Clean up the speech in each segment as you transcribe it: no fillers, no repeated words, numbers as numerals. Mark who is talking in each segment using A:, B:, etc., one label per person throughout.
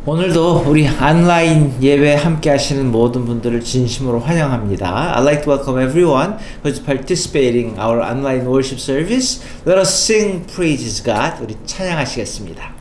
A: 오늘도 우리 온라인 예배 함께 하시는 모든 분들을 진심으로 환영합니다. I'd like to welcome everyone who's participating in our online worship service. Let us sing praises God. 우리 찬양하시겠습니다.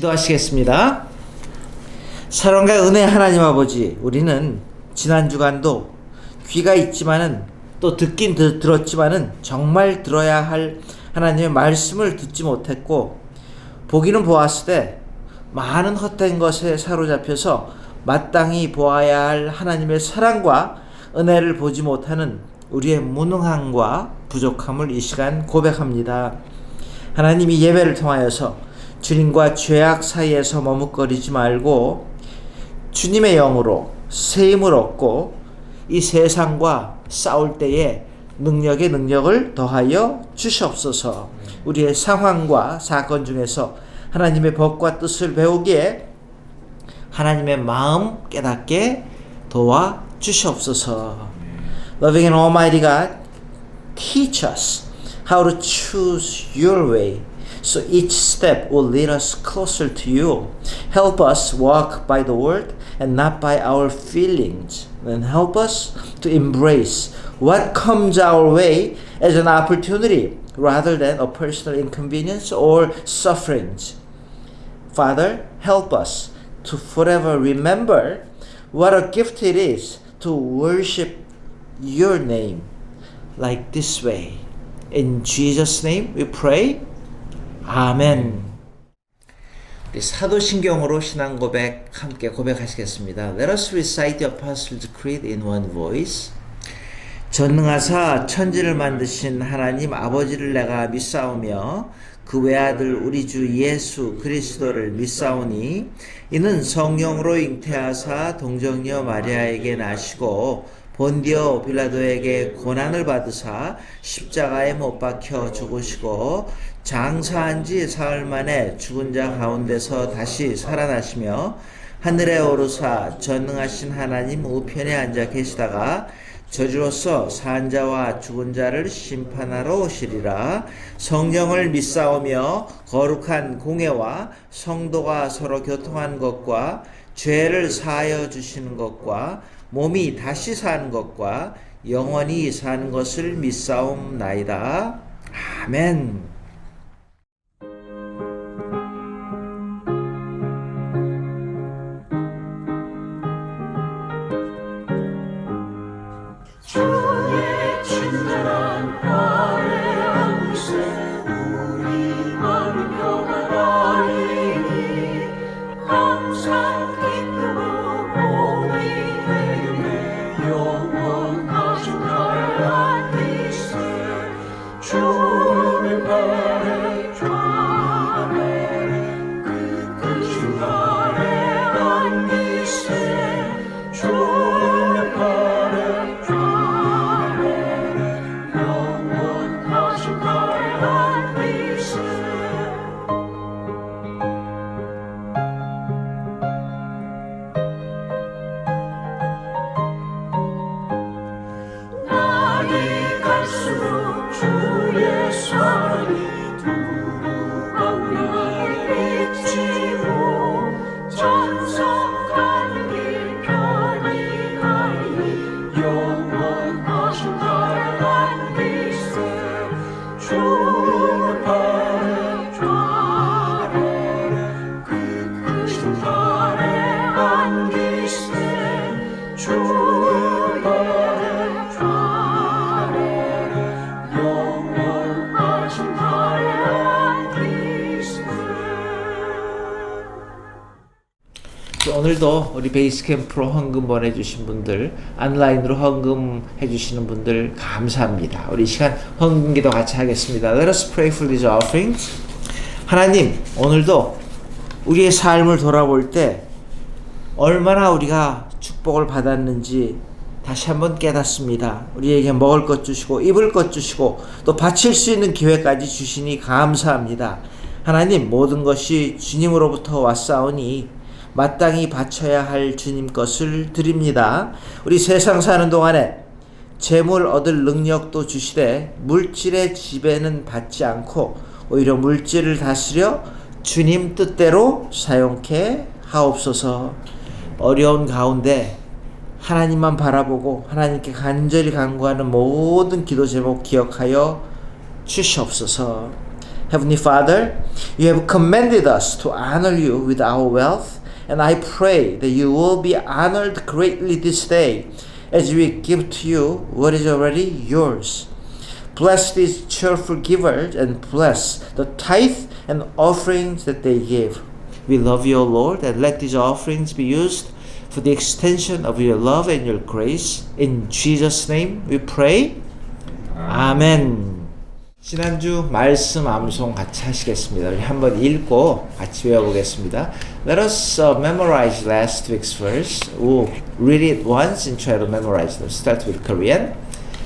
A: 기도하시겠습니다. 사랑과 은혜 하나님 아버지, 우리는 지난 주간도 귀가 있지만은 또 듣긴 들었지만은 정말 들어야 할 하나님의 말씀을 듣지 못했고, 보기는 보았을 때 많은 헛된 것에 사로잡혀서 마땅히 보아야 할 하나님의 사랑과 은혜를 보지 못하는 우리의 무능함과 부족함을 이 시간 고백합니다. 하나님이 예배를 통하여서 주님과 죄악 사이에서 머뭇거리지 말고 주님의 영으로 세임을 얻고 이 세상과 싸울 때에 능력에 능력을 더하여 주시옵소서. 우리의 상황과 사건 중에서 하나님의 법과 뜻을 배우기에 하나님의 마음 깨닫게 도와 주시옵소서. Loving and Almighty God, teach us how to choose your way, so each step will lead us closer to you. Help us walk by the word and not by our feelings. And help us to embrace what comes our way as an opportunity rather than a personal inconvenience or sufferings. Father, help us to forever remember what a gift it is to worship your name like this way. In Jesus' name we pray. 아멘. 우리 사도신경으로 신앙 고백 함께 고백하시겠습니다. Let us recite the Apostles' Creed in one voice. 전능하사 천지를 만드신 하나님 아버지를 내가 믿사오며 그 외아들 우리 주 예수 그리스도를 믿사오니 이는 성령으로 잉태하사 동정녀 마리아에게 나시고 본디오 빌라도에게 고난을 받으사 십자가에 못 박혀 죽으시고 장사한 지 사흘 만에 죽은 자 가운데서 다시 살아나시며 하늘에 오르사 전능하신 하나님 우편에 앉아 계시다가 저주로서 산 자와 죽은 자를 심판하러 오시리라. 성령을 믿사오며 거룩한 공회와 성도가 서로 교통한 것과 죄를 사하여 주시는 것과 몸이 다시 사는 것과 영원히 사는 것을 믿사옵나이다. 아멘.
B: 주의 친절한 나의 안위세 우리 마음을 평안하리니 항상 기쁨으로 몸이 되네 영원하신 나의 안위세 주의 발에 좌발에 끝끝인 나의 안위세 주의 발에 갈수록 주의 사랑이 두루가 우리를 비치고 찬송하는 길 편히 가니 영원하신 나의 안위세 주의 발에 좌발에 끝끝인 나의 안위세 주의 발에
A: 오늘도 우리 베이스캠프로 헌금 보내주신 분들, 온라인으로 헌금 해주시는 분들 감사합니다. 우리 이 시간 헌금기도 같이 하겠습니다. Let us pray for these offerings. 하나님, 오늘도 우리의 삶을 돌아볼 때 얼마나 우리가 축복을 받았는지 다시 한번 깨닫습니다. 우리에게 먹을 것 주시고 입을 것 주시고 또 바칠 수 있는 기회까지 주시니 감사합니다. 하나님, 모든 것이 주님으로부터 왔사오니 마땅히 바쳐야 할 주님 것을 드립니다. 우리 세상 사는 동안에 재물 얻을 능력도 주시되 물질의 지배는 받지 않고 오히려 물질을 다스려 주님 뜻대로 사용케 하옵소서. 어려운 가운데 하나님만 바라보고 하나님께 간절히 간구하는 모든 기도 제목 기억하여 주시옵소서. Heavenly Father, you have commanded us to honor you with our wealth. And I pray that you will be honored greatly this day as we give to you what is already yours. Bless these cheerful givers and bless the tithe and offerings that they give. We love you, O Lord, and let these offerings be used for the extension of your love and your grace. In Jesus' name we pray. 아멘. 지난주 말씀 암송 같이 하시겠습니다. 우리 한번 읽고 같이 외워보겠습니다. Let us memorize last week's verse. We'll read it once and try to memorize them. Start with Korean.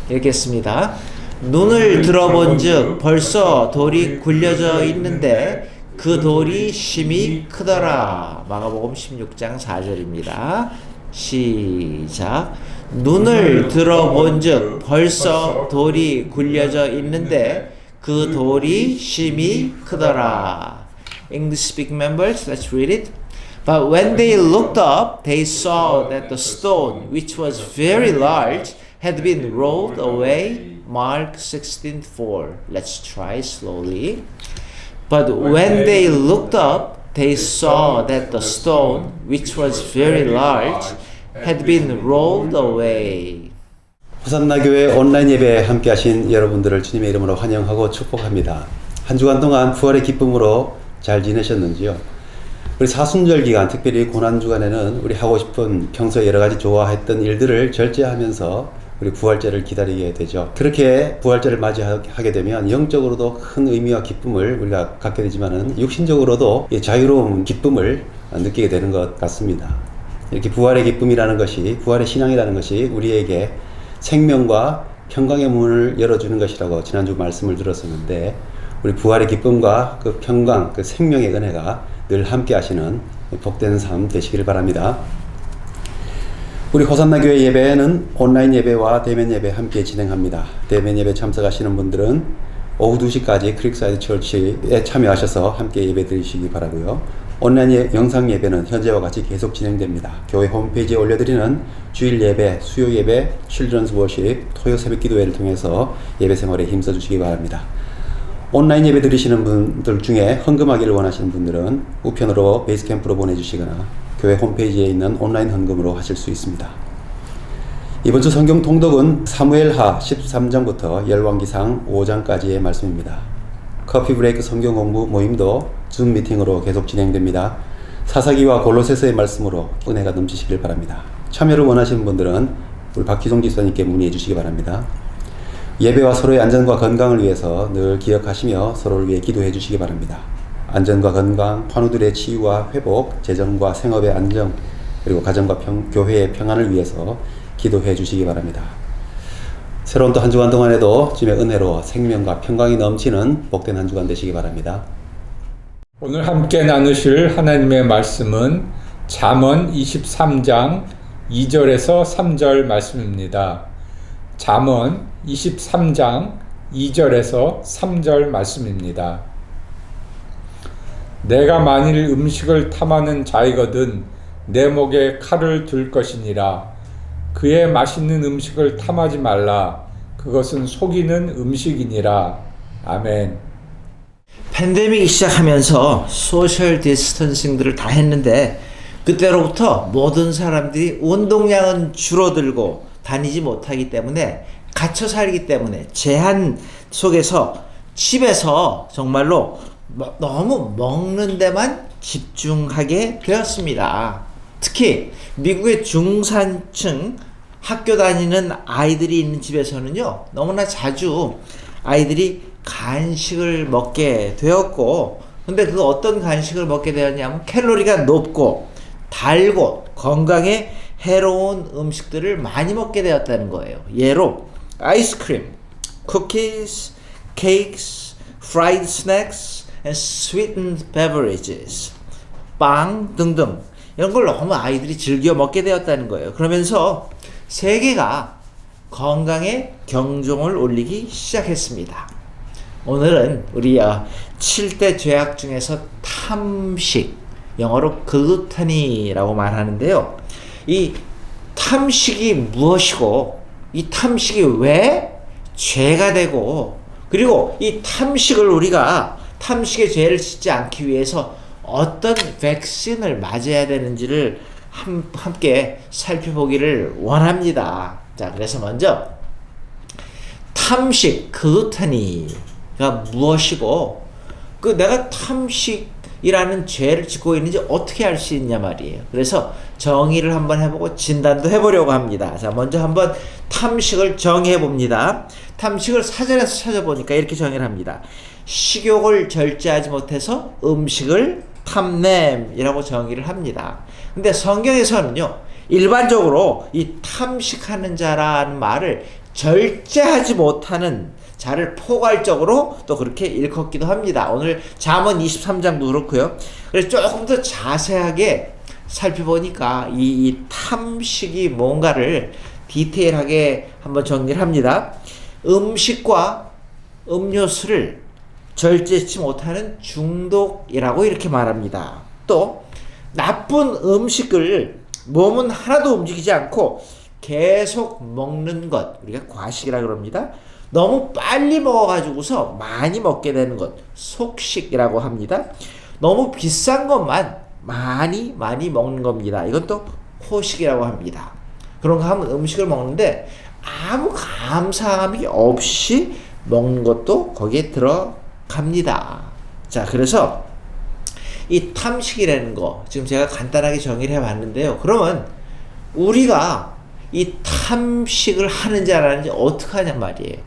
A: 읽겠습니다. 눈을 들어본즉 벌써 돌이 굴려져 있는데 그 돌이 심히 크더라. 마가복음 16장 4절입니다. 시작. 눈을 들어본즉 벌써 돌이 굴려져 있는데 그 돌이 심히 크더라. English speaking members, let's read it. But when they looked up, they saw that the stone, which was very large, had been rolled away. Mark 16:4. Let's try slowly. But when they looked up, they saw that the stone, which was very large, had been rolled away.
C: 호산나 교회 온라인 예배에 함께 하신 여러분들을 주님의 이름으로 환영하고 축복합니다. 한 주간 동안 부활의 기쁨으로 잘 지내셨는지요? 우리 사순절 기간, 특별히 고난주간에는 우리 하고 싶은 평소에 여러 가지 좋아했던 일들을 절제하면서 우리 부활절을 기다리게 되죠. 그렇게 부활절을 맞이하게 되면 영적으로도 큰 의미와 기쁨을 우리가 갖게 되지만은 육신적으로도 자유로운 기쁨을 느끼게 되는 것 같습니다. 이렇게 부활의 기쁨이라는 것이, 부활의 신앙이라는 것이 우리에게 생명과 평강의 문을 열어주는 것이라고 지난주 말씀을 들었었는데, 우리 부활의 기쁨과 그 평강, 그 생명의 은혜가 늘 함께 하시는 복된 삶 되시기를 바랍니다. 우리 호산나 교회 예배는 온라인 예배와 대면 예배 함께 진행합니다. 대면 예배 참석하시는 분들은 오후 2시까지 크릭사이드 처치에 참여하셔서 함께 예배 드리시기 바라고요. 온라인 영상 예배는 현재와 같이 계속 진행됩니다. 교회 홈페이지에 올려드리는 주일 예배, 수요 예배, 칠드런스 워십, 토요 새벽 기도회를 통해서 예배 생활에 힘써 주시기 바랍니다. 온라인 예배 드리시는 분들 중에 헌금하기를 원하시는 분들은 우편으로 베이스캠프로 보내주시거나 교회 홈페이지에 있는 온라인 헌금으로 하실 수 있습니다. 이번 주 성경 통독은 사무엘하 13장부터 열왕기상 5장까지의 말씀입니다. 커피 브레이크 성경 공부 모임도 줌 미팅으로 계속 진행됩니다. 사사기와 골로새서의 말씀으로 은혜가 넘치시길 바랍니다. 참여를 원하시는 분들은 우리 박희종 집사님께 문의해 주시기 바랍니다. 예배와 서로의 안전과 건강을 위해서 늘 기억하시며 서로를 위해 기도해 주시기 바랍니다. 안전과 건강, 환우들의 치유와 회복, 재정과 생업의 안정, 그리고 가정과 교회의 평안을 위해서 기도해 주시기 바랍니다. 새로운 또 한 주간 동안에도 주님의 은혜로 생명과 평강이 넘치는 복된 한 주간 되시기 바랍니다.
D: 오늘 함께 나누실 하나님의 말씀은 잠언 23장 2절에서 3절 말씀입니다. 잠언 23장 2절에서 3절 말씀입니다. 내가 만일 음식을 탐하는 자이거든 내 목에 칼을 둘 것이니라. 그의 맛있는 음식을 탐하지 말라. 그것은 속이는 음식이니라. 아멘.
A: 팬데믹이 시작하면서 소셜 디스턴싱들을 다 했는데 그때로부터 모든 사람들이 운동량은 줄어들고 다니지 못하기 때문에 갇혀 살기 때문에 제한 속에서 집에서 정말로 너무 먹는 데만 집중하게 되었습니다. 특히 미국의 중산층 학교 다니는 아이들이 있는 집에서는요, 너무나 자주 아이들이 간식을 먹게 되었고, 근데 그 어떤 간식을 먹게 되었냐면 칼로리가 높고 달고 건강에 해로운 음식들을 많이 먹게 되었다는 거예요. 예로 아이스크림, 쿠키즈, 케이크스, 프라이드 스낵스, and sweetened beverages, 빵 등등 이런 걸 너무 아이들이 즐겨 먹게 되었다는 거예요. 그러면서 세계가 건강에 경종을 울리기 시작했습니다. 오늘은 우리 7대 죄악 중에서 탐식, 영어로 글루터니라고 말하는데요. 이 탐식이 무엇이고 이 탐식이 왜 죄가 되고, 그리고 이 탐식을 우리가 탐식의 죄를 짓지 않기 위해서 어떤 백신을 맞아야 되는지를 함께 살펴보기를 원합니다. 자, 그래서 먼저 탐식, 글루터니가 무엇이고 그 내가 탐식이라는 죄를 짓고 있는지 어떻게 알 수 있냐 말이에요. 그래서 정의를 한번 해보고 진단도 해보려고 합니다. 자, 먼저 한번 탐식을 정의해 봅니다. 탐식을 사전에서 찾아보니까 이렇게 정의를 합니다. 식욕을 절제하지 못해서 음식을 탐냄이라고 정의를 합니다. 근데 성경에서는요, 일반적으로 이 탐식하는 자라는 말을 절제하지 못하는 자를 포괄적으로 또 그렇게 일컫기도 합니다. 오늘 잠언 23장도 그렇고요. 그래서 조금 더 자세하게 살펴보니까 이 탐식이 뭔가를 디테일하게 한번 정리를 합니다. 음식과 음료수를 절제치 못하는 중독이라고 이렇게 말합니다. 또 나쁜 음식을 몸은 하나도 움직이지 않고 계속 먹는 것, 우리가 과식이라고 그럽니다. 너무 빨리 먹어가지고서 많이 먹게 되는 것, 속식이라고 합니다. 너무 비싼 것만 많이 먹는 겁니다. 이건 또 호식이라고 합니다. 그런가 하면 음식을 먹는데 아무 감사함이 없이 먹는 것도 거기에 들어갑니다. 자, 그래서 이 탐식이라는 거 지금 제가 간단하게 정의를 해봤는데요. 그러면 우리가 이 탐식을 하는지 안 하는지 어떻게 하냔 말이에요.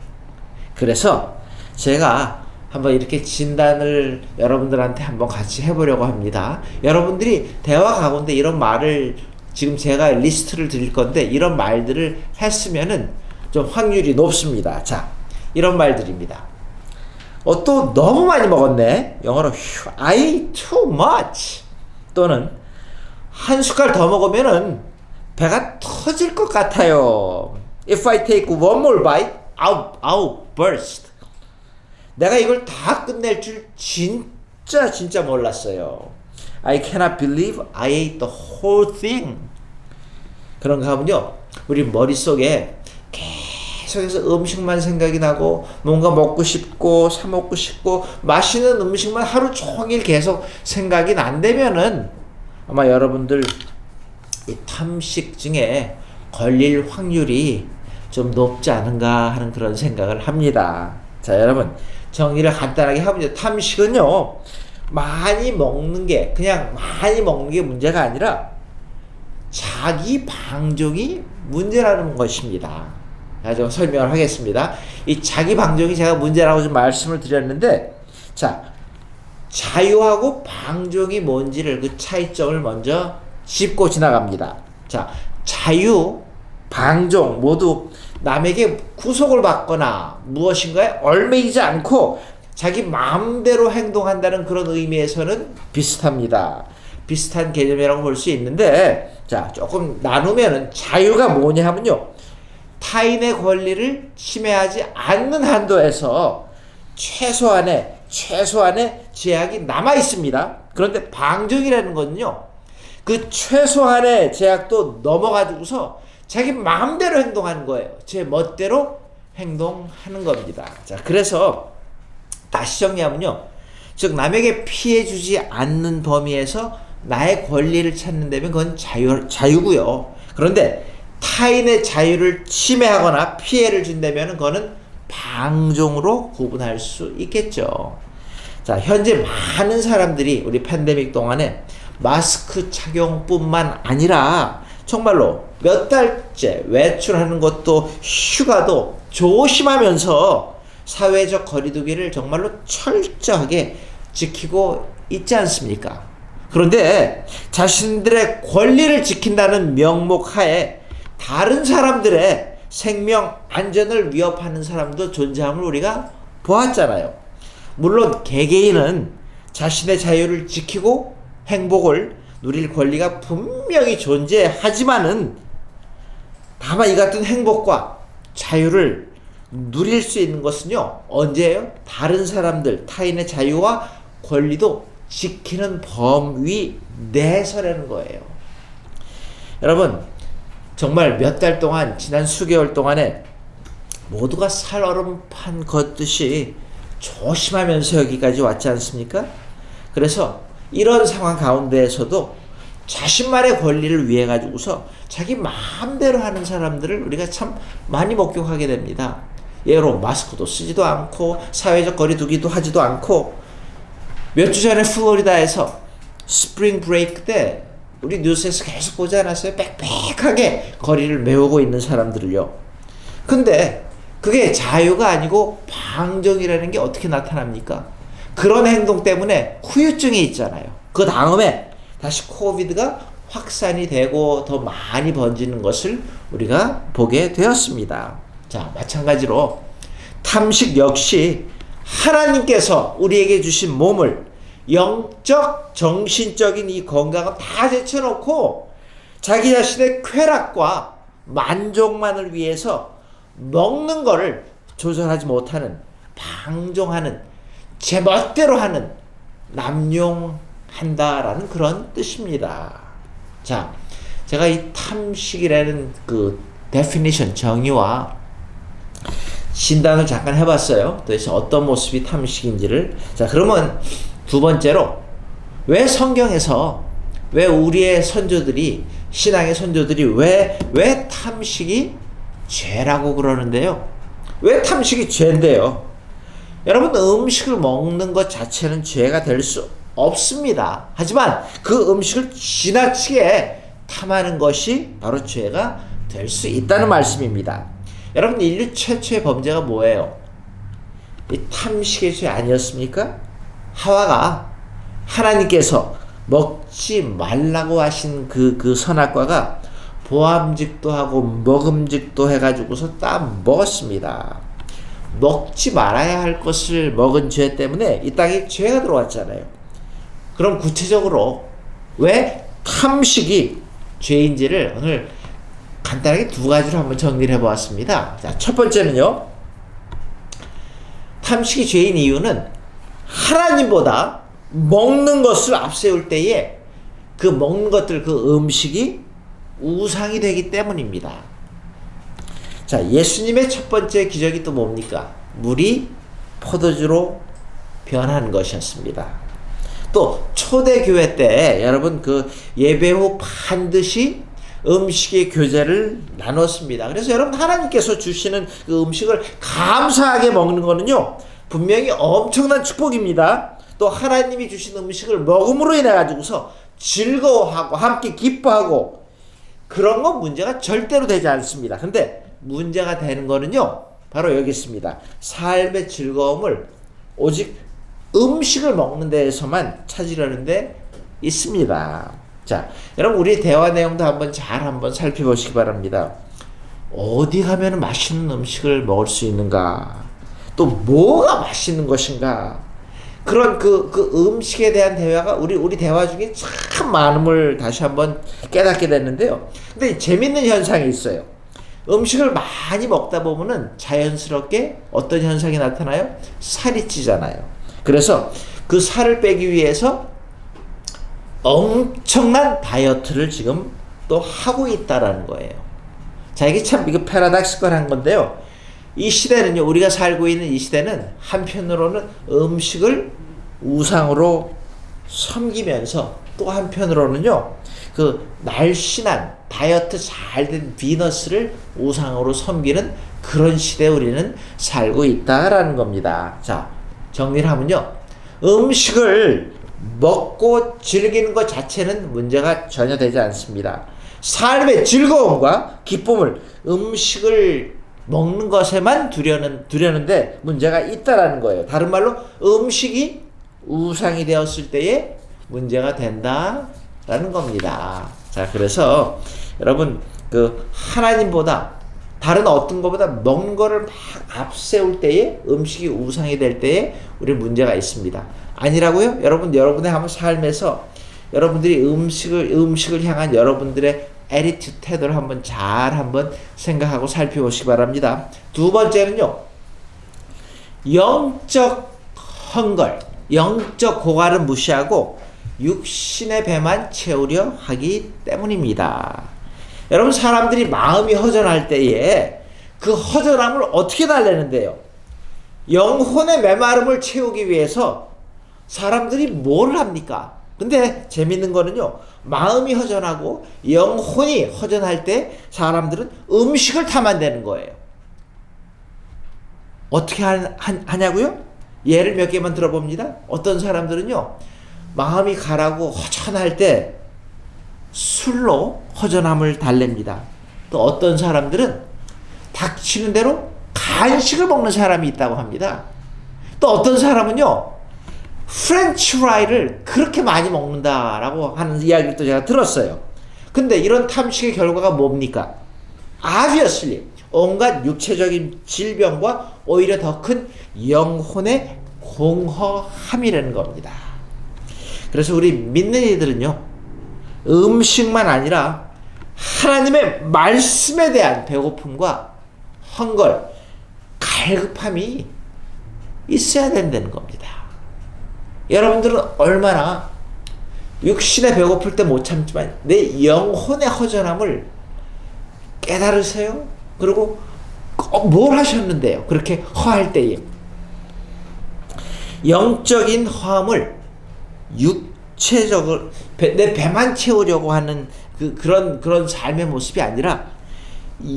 A: 그래서 제가 한번 이렇게 진단을 여러분들한테 한번 같이 해보려고 합니다. 여러분들이 대화 가운데 이런 말을 지금 제가 리스트를 드릴 건데 이런 말들을 했으면은 좀 확률이 높습니다. 자, 이런 말들입니다. 또 너무 많이 먹었네. 영어로 I ate too much. 또는 한 숟갈 더 먹으면은 배가 터질 것 같아요. If I take one more bite, I'll burst. 내가 이걸 다 끝낼 줄 진짜 몰랐어요. I cannot believe I ate the whole thing. 그런가 하면요, 우리 머릿속에 계속해서 음식만 생각이 나고 뭔가 먹고 싶고 사 먹고 싶고 맛있는 음식만 하루 종일 계속 생각이 난다면은 아마 여러분들 이 탐식증에 걸릴 확률이 좀 높지 않은가 하는 그런 생각을 합니다. 자, 여러분 정리를 간단하게 해보죠. 탐식은요, 많이 먹는 게, 그냥 많이 먹는 게 문제가 아니라 자기 방종이 문제라는 것입니다. 좀 설명을 하겠습니다. 이 자기 방종이 제가 문제라고 좀 말씀을 드렸는데, 자, 자유하고 방종이 뭔지를, 그 차이점을 먼저 짚고 지나갑니다. 자, 자유, 방종 모두 남에게 구속을 받거나 무엇인가에 얽매이지 않고 자기 마음대로 행동한다는 그런 의미에서는 비슷합니다. 비슷한 개념이라고 볼 수 있는데, 자, 조금 나누면은 자유가 뭐냐 하면요, 타인의 권리를 침해하지 않는 한도에서 최소한의 제약이 남아 있습니다. 그런데 방종이라는 것은요, 그 최소한의 제약도 넘어가지고서 자기 마음대로 행동하는 거예요. 제 멋대로 행동하는 겁니다. 자, 그래서 다시 정리하면요, 즉 남에게 피해 주지 않는 범위에서 나의 권리를 찾는다면 그건 자유고요. 그런데 타인의 자유를 침해하거나 피해를 준다면 그거는 방종으로 구분할 수 있겠죠. 자, 현재 많은 사람들이 우리 팬데믹 동안에 마스크 착용뿐만 아니라 정말로 몇 달째 외출하는 것도 휴가도 조심하면서 사회적 거리두기를 정말로 철저하게 지키고 있지 않습니까? 그런데 자신들의 권리를 지킨다는 명목 하에 다른 사람들의 생명 안전을 위협하는 사람도 존재함을 우리가 보았잖아요. 물론 개개인은 자신의 자유를 지키고 행복을 누릴 권리가 분명히 존재하지만은, 다만 이 같은 행복과 자유를 누릴 수 있는 것은요, 언제예요? 다른 사람들, 타인의 자유와 권리도 지키는 범위 내에서라는 거예요. 여러분, 정말 몇 달 동안, 지난 수개월 동안에 모두가 살얼음판 걷듯이 조심하면서 여기까지 왔지 않습니까? 그래서 이런 상황 가운데에서도 자신만의 권리를 위해 가지고서 자기 마음대로 하는 사람들을 우리가 참 많이 목격하게 됩니다. 예로 마스크도 쓰지도 않고 사회적 거리두기도 하지도 않고, 몇 주 전에 플로리다에서 스프링 브레이크 때 우리 뉴스에서 계속 보지 않았어요? 빽빽하게 거리를 메우고 있는 사람들을요. 근데 그게 자유가 아니고 방종이라는 게 어떻게 나타납니까? 그런 행동 때문에 후유증이 있잖아요. 그 다음에 다시 코비드가 확산이 되고 더 많이 번지는 것을 우리가 보게 되었습니다. 자, 마찬가지로 탐식 역시 하나님께서 우리에게 주신 몸을, 영적, 정신적인 이 건강을 다 제쳐놓고 자기 자신의 쾌락과 만족만을 위해서 먹는 거를 조절하지 못하는, 방종하는, 제 멋대로 하는, 남용한다라는 그런 뜻입니다. 자, 제가 이 탐식이라는 그 데피니션, 정의와 진단을 잠깐 해봤어요. 도대체 어떤 모습이 탐식인지를. 자, 그러면 두 번째로, 왜 성경에서, 왜 우리의 선조들이, 신앙의 선조들이 왜 탐식이 죄라고 그러는데요? 왜 탐식이 죄인데요? 여러분, 음식을 먹는 것 자체는 죄가 될 수 없습니다. 하지만 그 음식을 지나치게 탐하는 것이 바로 죄가 될 수 있다는 말씀입니다. 여러분, 인류 최초의 범죄가 뭐예요? 이 탐식의 죄 아니었습니까? 하와가 하나님께서 먹지 말라고 하신 그 선악과가 보암직도 하고 먹음직도 해가지고서 딱 먹었습니다. 먹지 말아야 할 것을 먹은 죄 때문에 이 땅에 죄가 들어왔잖아요. 그럼 구체적으로 왜 탐식이 죄인지를 오늘 간단하게 두 가지로 한번 정리를 해보았습니다. 자, 첫 번째는요. 탐식이 죄인 이유는 하나님보다 먹는 것을 앞세울 때에 그 먹는 것들, 그 음식이 우상이 되기 때문입니다. 자, 예수님의 첫 번째 기적이 또 뭡니까? 물이 포도주로 변한 것이었습니다. 또 초대교회 때 여러분 그 예배 후 반드시 음식의 교제를 나눴습니다. 그래서 여러분 하나님께서 주시는 그 음식을 감사하게 먹는 거는요 분명히 엄청난 축복입니다. 또 하나님이 주신 음식을 먹음으로 인해 가지고서 즐거워하고 함께 기뻐하고 그런 건 문제가 절대로 되지 않습니다. 근데 문제가 되는 거는요 바로 여기 있습니다. 삶의 즐거움을 오직 음식을 먹는 데에서만 찾으려는 데 있습니다. 자, 여러분 우리 대화 내용도 한번 살펴보시기 바랍니다. 어디 가면 맛있는 음식을 먹을 수 있는가? 또 뭐가 맛있는 것인가? 그런 그 음식에 대한 대화가 우리 대화 중에 참 많음을 다시 한번 깨닫게 됐는데요. 근데 재밌는 현상이 있어요. 음식을 많이 먹다 보면은 자연스럽게 어떤 현상이 나타나요? 살이 찌잖아요. 그래서 그 살을 빼기 위해서 엄청난 다이어트를 지금 또 하고 있다라는 거예요. 자, 이게 참 이거 패러닥시컬한 건데요. 이 시대는요, 우리가 살고 있는 이 시대는 한편으로는 음식을 우상으로 섬기면서 또 한편으로는요, 그 날씬한 다이어트 잘 된 비너스를 우상으로 섬기는 그런 시대에 우리는 살고 있다라는 겁니다. 자, 정리를 하면요. 음식을 먹고 즐기는 것 자체는 문제가 전혀 되지 않습니다. 삶의 즐거움과 기쁨을 음식을 먹는 것에만 두려는데 문제가 있다라는 거예요. 다른 말로 음식이 우상이 되었을 때에 문제가 된다라는 겁니다. 자, 그래서 여러분 그 하나님보다 다른 어떤 것보다 먹는 거를 막 앞세울 때에 음식이 우상이 될 때에 우리 문제가 있습니다. 아니라고요? 여러분의 한번 삶에서 여러분들이 음식을 향한 여러분들의 에티튜드 태도를 한번 생각하고 살펴보시기 바랍니다. 두 번째는요. 영적 헝걸, 영적 고갈은 무시하고 육신의 배만 채우려 하기 때문입니다. 여러분 사람들이 마음이 허전할 때에 그 허전함을 어떻게 달래는데요? 영혼의 메마름을 채우기 위해서 사람들이 뭘 합니까? 근데 재밌는 거는요. 마음이 허전하고 영혼이 허전할 때 사람들은 음식을 탐한다는 거예요. 어떻게 하냐고요? 예를 몇 개만 들어봅니다. 어떤 사람들은요. 마음이 가라고 허전할 때 술로 허전함을 달랩니다. 또 어떤 사람들은 닥치는 대로 간식을 먹는 사람이 있다고 합니다. 또 어떤 사람은요. 프렌치 프라이를 그렇게 많이 먹는다라고 하는 이야기를 또 제가 들었어요. 근데 이런 탐식의 결과가 뭡니까? Obviously 온갖 육체적인 질병과 오히려 더 큰 영혼의 공허함이라는 겁니다. 그래서 우리 믿는 이들은요. 음식만 아니라 하나님의 말씀에 대한 배고픔과 헝걸, 갈급함이 있어야 된다는 겁니다. 여러분들은 얼마나 육신에 배고플 때 못 참지만 내 영혼의 허전함을 깨달으세요? 그리고 꼭 뭘 하셨는데요? 그렇게 허할 때에 영적인 허함을 육체적으로 내 배만 채우려고 하는 그런 삶의 모습이 아니라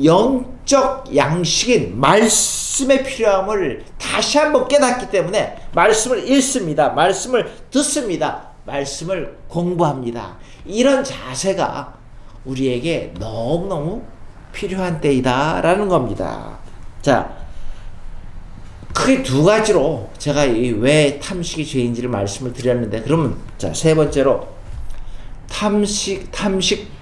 A: 영적 양식인 말씀의 필요함을 다시 한번 깨닫기 때문에 말씀을 읽습니다. 말씀을 듣습니다. 말씀을 공부합니다. 이런 자세가 우리에게 너무너무 필요한 때이다라는 겁니다. 자, 크게 두 가지로 제가 왜 탐식이 죄인지를 말씀을 드렸는데 그러면 자, 세 번째로 탐식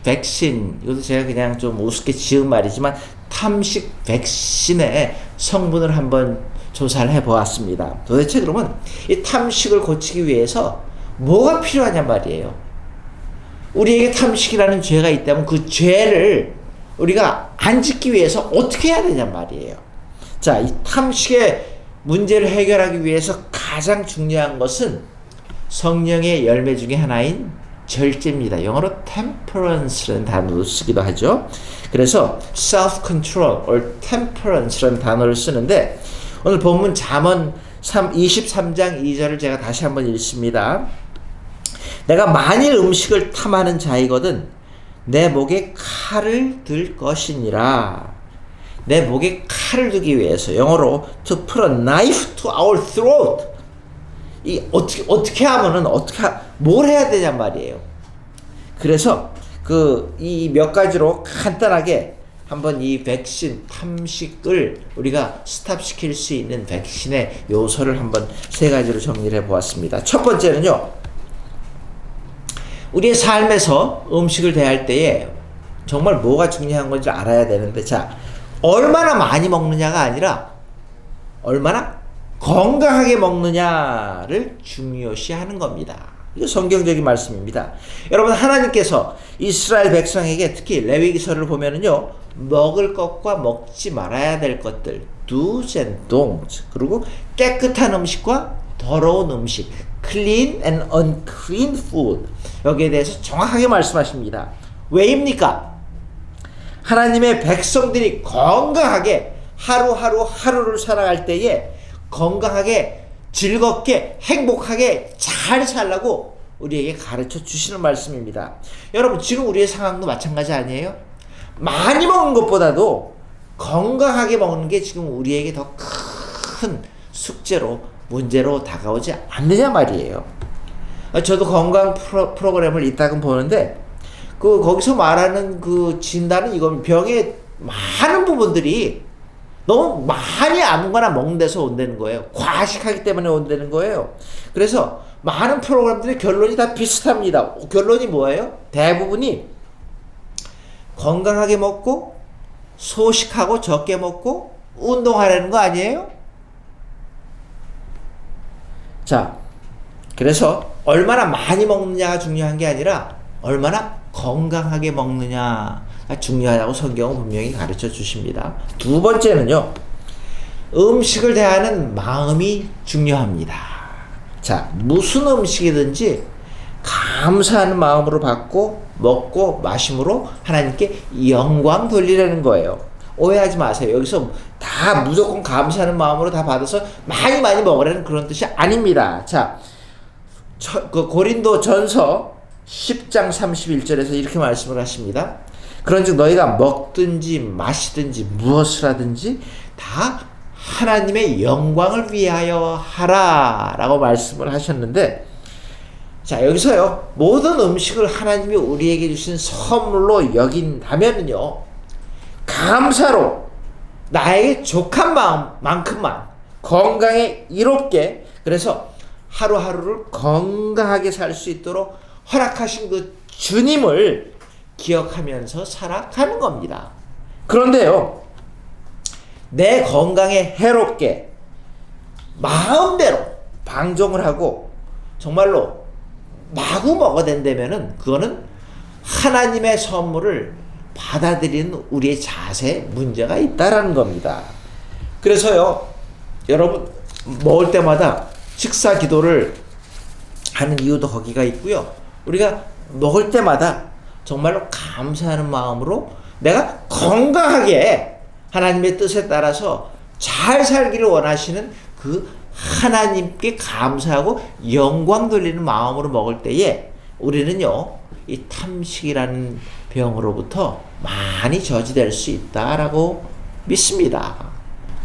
A: 백신, 이것도 제가 그냥 좀 우습게 지은 말이지만 탐식 백신의 성분을 한번 조사를 해보았습니다. 도대체 그러면 이 탐식을 고치기 위해서 뭐가 필요하냐 말이에요. 우리에게 탐식이라는 죄가 있다면 그 죄를 우리가 안 짓기 위해서 어떻게 해야 되냐 말이에요. 자, 이 탐식의 문제를 해결하기 위해서 가장 중요한 것은 성령의 열매 중에 하나인 절제입니다. 영어로 temperance라는 단어도 쓰기도 하죠. 그래서 self-control or temperance라는 단어를 쓰는데 오늘 본문 잠언 23장 2절을 제가 다시 한번 읽습니다. 내가 만일 음식을 탐하는 자이거든 내 목에 칼을 들 것이니라. 내 목에 칼을 두기 위해서 영어로 to put a knife to our throat. 이 어떻게 하면은 뭘 해야 되냔 말이에요. 그래서 이 몇 가지로 간단하게 한번 이 백신 탐식을 우리가 스탑시킬 수 있는 백신의 요소를 한번 세 가지로 정리를 해 보았습니다. 첫 번째는요. 우리의 삶에서 음식을 대할 때에 정말 뭐가 중요한 건지 알아야 되는데, 자, 얼마나 많이 먹느냐가 아니라 얼마나 건강하게 먹느냐를 중요시하는 겁니다. 이거 성경적인 말씀입니다. 여러분, 하나님께서 이스라엘 백성에게 특히 레위기서를 보면은요, 먹을 것과 먹지 말아야 될 것들, do's and don'ts, 그리고 깨끗한 음식과 더러운 음식, clean and unclean food, 여기에 대해서 정확하게 말씀하십니다. 왜입니까? 하나님의 백성들이 건강하게 하루를 살아갈 때에 건강하게 즐겁게 행복하게 잘 살라고 우리에게 가르쳐 주시는 말씀입니다. 여러분, 지금 우리의 상황도 마찬가지 아니에요? 많이 먹는 것보다도 건강하게 먹는 게 지금 우리에게 더 큰 숙제로 문제로 다가오지 않느냐 말이에요. 저도 건강 프로그램을 이따금 보는데 거기서 말하는 그 진단은 이건 병의 많은 부분들이 너무 많이 아무거나 먹는 데서 온다는 거예요. 과식하기 때문에 온다는 거예요. 그래서 많은 프로그램들의 결론이 다 비슷합니다. 결론이 뭐예요? 대부분이 건강하게 먹고 소식하고 적게 먹고 운동하라는 거 아니에요? 자, 그래서 얼마나 많이 먹느냐가 중요한 게 아니라 얼마나 건강하게 먹느냐가 중요하다고 성경은 분명히 가르쳐 주십니다. 두 번째는요, 음식을 대하는 마음이 중요합니다. 자, 무슨 음식이든지 감사하는 마음으로 받고 먹고 마심으로 하나님께 영광 돌리라는 거예요. 오해하지 마세요. 여기서 다 무조건 감사하는 마음으로 다 받아서 많이 먹으라는 그런 뜻이 아닙니다. 자, 고린도 전서 10장 31절에서 이렇게 말씀을 하십니다. 그런즉 너희가 먹든지 마시든지 무엇을 하든지 다 하나님의 영광을 위하여 하라 라고 말씀을 하셨는데, 자, 여기서요, 모든 음식을 하나님이 우리에게 주신 선물로 여긴다면은요, 감사로 나에게 족한 마음만큼만 건강에 이롭게, 그래서 하루하루를 건강하게 살 수 있도록 허락하신 그 주님을 기억하면서 살아가는 겁니다. 그런데요, 내 건강에 해롭게 마음대로 방종을 하고 정말로 마구 먹어댄다면은 그거는 하나님의 선물을 받아들이는 우리의 자세에 문제가 있다라는 겁니다. 그래서요, 여러분, 먹을 때마다 식사 기도를 하는 이유도 거기가 있고요. 우리가 먹을 때마다 정말로 감사하는 마음으로 내가 건강하게 하나님의 뜻에 따라서 잘 살기를 원하시는 그 하나님께 감사하고 영광 돌리는 마음으로 먹을 때에 우리는요, 이 탐식이라는 병으로부터 많이 저지될 수 있다라고 믿습니다.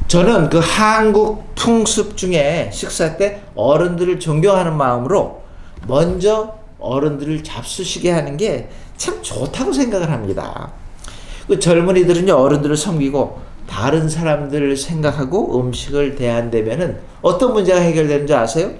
A: 저는 그 한국 풍습 중에 식사 때 어른들을 존경하는 마음으로 먼저 어른들을 잡수시게 하는 게 참 좋다고 생각을 합니다. 그 젊은이들은요, 어른들을 섬기고 다른 사람들을 생각하고 음식을 대한다면은 어떤 문제가 해결되는 줄 아세요?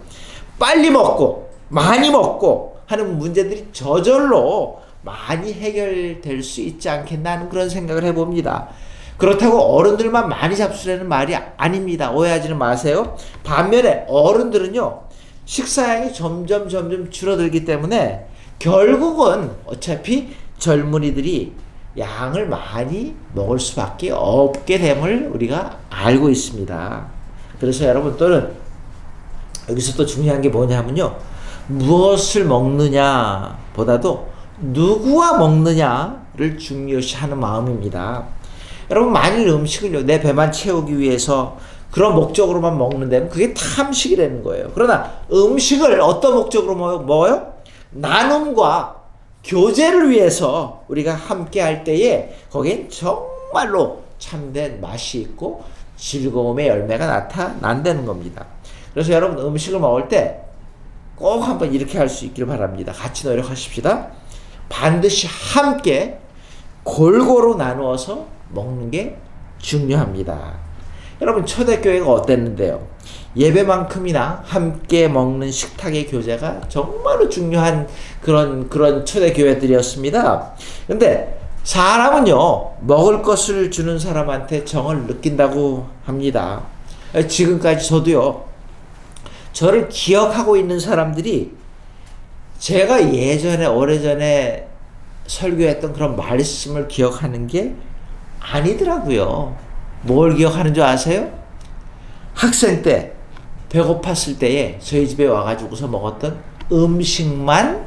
A: 빨리 먹고 많이 먹고 하는 문제들이 저절로 많이 해결될 수 있지 않겠나 하는 그런 생각을 해봅니다. 그렇다고 어른들만 많이 잡수라는 말이 아닙니다. 오해하지는 마세요. 반면에 어른들은요, 식사량이 점점 줄어들기 때문에 결국은 어차피 젊은이들이 양을 많이 먹을 수밖에 없게 됨을 우리가 알고 있습니다. 그래서 여러분, 또는 여기서 또 중요한 게 뭐냐면요, 무엇을 먹느냐 보다도 누구와 먹느냐를 중요시하는 마음입니다. 여러분, 만일 음식을요, 내 배만 채우기 위해서 그런 목적으로만 먹는다면 그게 탐식이라는 거예요. 그러나 음식을 어떤 목적으로 먹어요? 나눔과 교제를 위해서 우리가 함께 할 때에 거기엔 정말로 참된 맛이 있고 즐거움의 열매가 나타난다는 겁니다. 그래서 여러분, 음식을 먹을 때 꼭 한번 이렇게 할 수 있기를 바랍니다. 같이 노력하십시다. 반드시 함께 골고루 나누어서 먹는 게 중요합니다. 여러분, 초대교회가 어땠는데요? 예배만큼이나 함께 먹는 식탁의 교제가 정말로 중요한 그런 초대교회들이었습니다. 근데 사람은요, 먹을 것을 주는 사람한테 정을 느낀다고 합니다. 지금까지 저도요, 저를 기억하고 있는 사람들이 제가 예전에 오래전에 설교했던 그런 말씀을 기억하는 게 아니더라고요. 뭘 기억하는 줄 아세요? 학생 때 배고팠을 때에 저희 집에 와가지고서 먹었던 음식만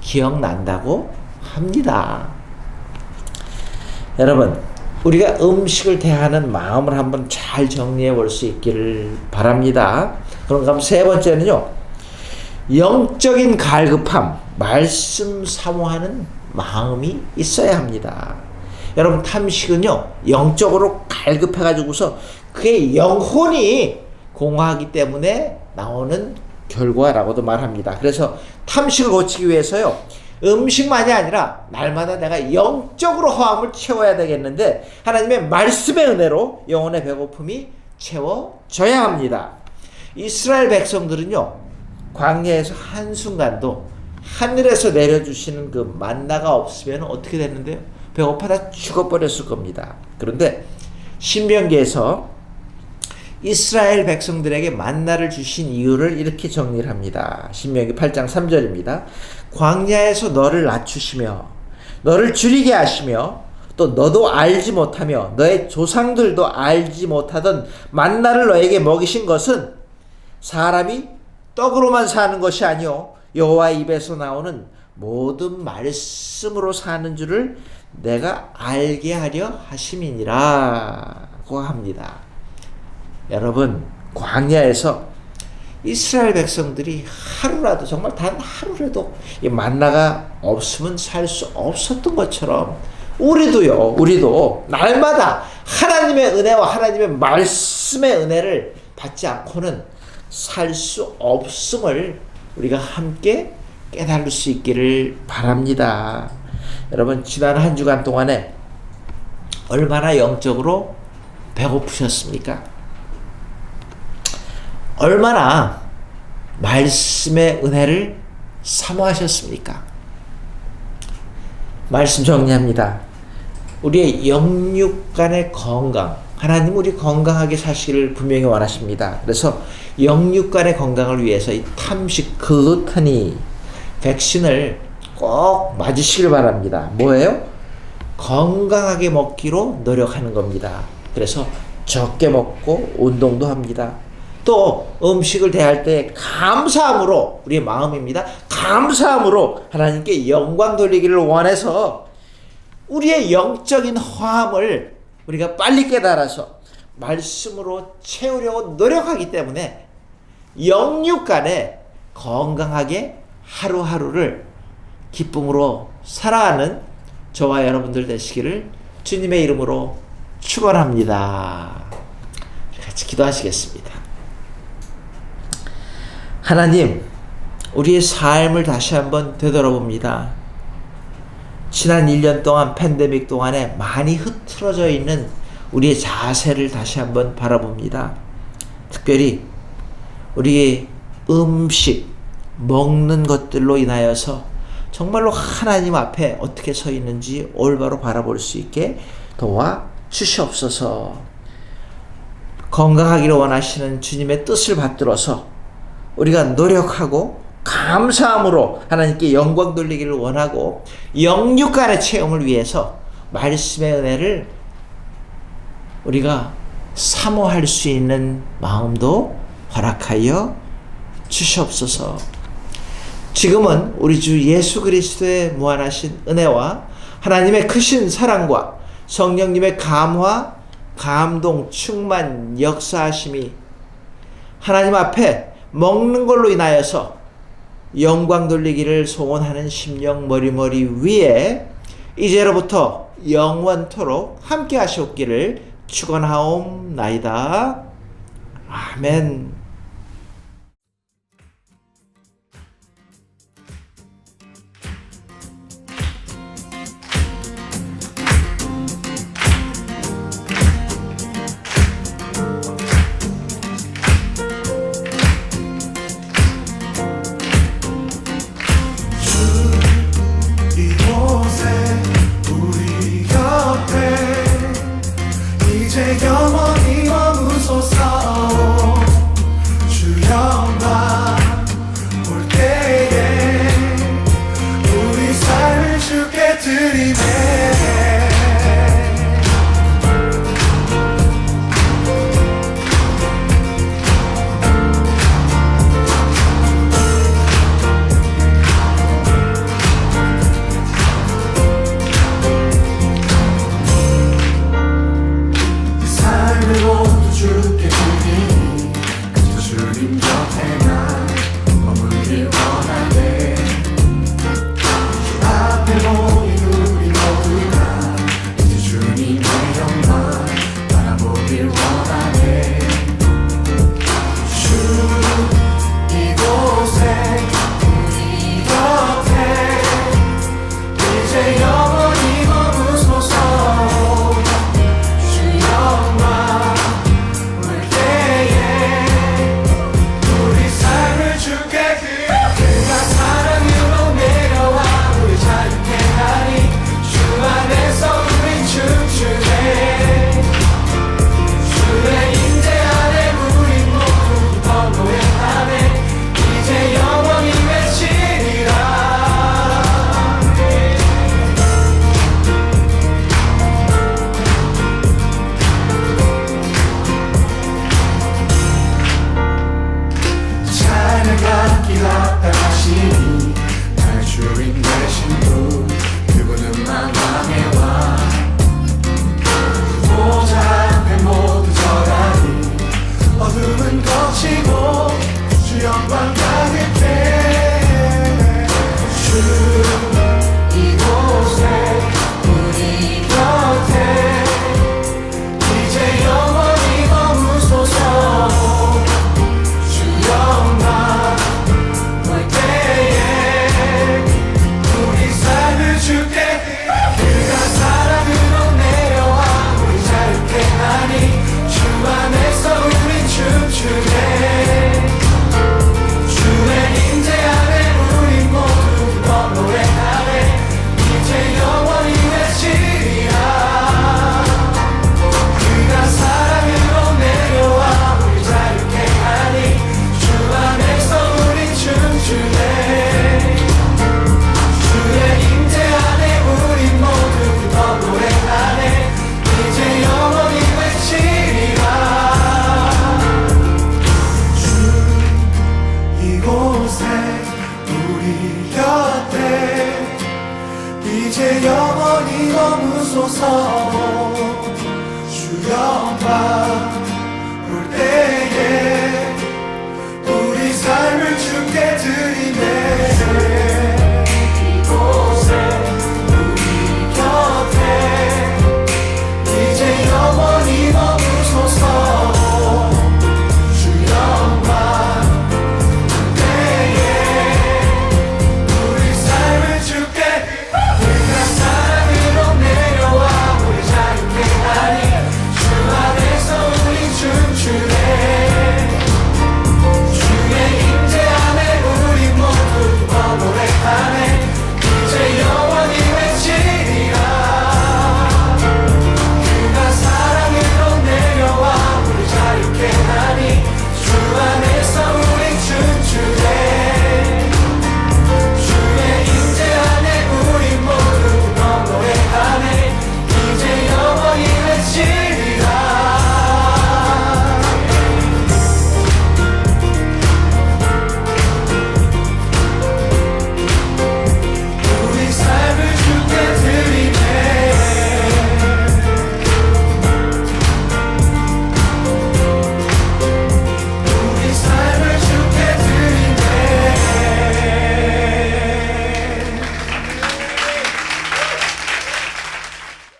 A: 기억난다고 합니다. 여러분, 우리가 음식을 대하는 마음을 한번 잘 정리해 볼 수 있기를 바랍니다. 그런가 하면 세 번째는요, 영적인 갈급함, 말씀 사모하는 마음이 있어야 합니다. 여러분, 탐식은요, 영적으로 갈급해가지고서 그의 영혼이 공허하기 때문에 나오는 결과라고도 말합니다. 그래서 탐식을 고치기 위해서요, 음식만이 아니라 날마다 내가 영적으로 허함을 채워야 되겠는데, 하나님의 말씀의 은혜로 영혼의 배고픔이 채워져야 합니다. 이스라엘 백성들은요, 광야에서 한순간도 하늘에서 내려주시는 그 만나가 없으면 어떻게 됐는데요? 배고파다 죽어버렸을 겁니다. 그런데 신명기에서 이스라엘 백성들에게 만나를 주신 이유를 이렇게 정리를 합니다. 신명기 8장 3절입니다. 광야에서 너를 낮추시며 너를 줄이게 하시며 또 너도 알지 못하며 너의 조상들도 알지 못하던 만나를 너에게 먹이신 것은 사람이 떡으로만 사는 것이 아니요 여호와 입에서 나오는 모든 말씀으로 사는 줄을 내가 알게 하려 하심이니라고 합니다. 여러분, 광야에서 이스라엘 백성들이 하루라도, 정말 단 하루라도 이 만나가 없으면 살 수 없었던 것처럼 우리도 날마다 하나님의 은혜와 하나님의 말씀의 은혜를 받지 않고는 살 수 없음을 우리가 함께 깨달을 수 있기를 바랍니다. 여러분, 지난 한 주간 동안에 얼마나 영적으로 배고프셨습니까? 얼마나 말씀의 은혜를 사모하셨습니까? 말씀 정리합니다. 우리의 영육간의 건강, 하나님 우리 건강하게 사시기를 분명히 원하십니다. 그래서 영육간의 건강을 위해서 이 탐식 글루테니 백신을 꼭 맞으시길 바랍니다. 뭐예요? 건강하게 먹기로 노력하는 겁니다. 그래서 적게 먹고 운동도 합니다. 또 음식을 대할 때 감사함으로, 우리의 마음입니다. 감사함으로 하나님께 영광 돌리기를 원해서 우리의 영적인 허함을 우리가 빨리 깨달아서 말씀으로 채우려고 노력하기 때문에 영육간에 건강하게 하루하루를 기쁨으로 살아가는 저와 여러분들 되시기를 주님의 이름으로 축원합니다. 같이 기도하시겠습니다. 하나님, 우리의 삶을 다시 한번 되돌아봅니다. 지난 1년 동안 팬데믹 동안에 많이 흐트러져 있는 우리의 자세를 다시 한번 바라봅니다. 특별히 우리의 음식, 먹는 것들로 인하여서 정말로 하나님 앞에 어떻게 서 있는지 올바로 바라볼 수 있게 도와 주시옵소서. 건강하기를 원하시는 주님의 뜻을 받들어서 우리가 노력하고 감사함으로 하나님께 영광 돌리기를 원하고 영육간의 체험을 위해서 말씀의 은혜를 우리가 사모할 수 있는 마음도 허락하여 주시옵소서. 지금은 우리 주 예수 그리스도의 무한하신 은혜와 하나님의 크신 사랑과 성령님의 감화, 감동, 충만, 역사하심이 하나님 앞에 먹는 걸로 인하여서 영광 돌리기를 소원하는 심령 머리머리 위에 이제로부터 영원토록 함께 하시옵기를 축원하옵나이다. 아멘.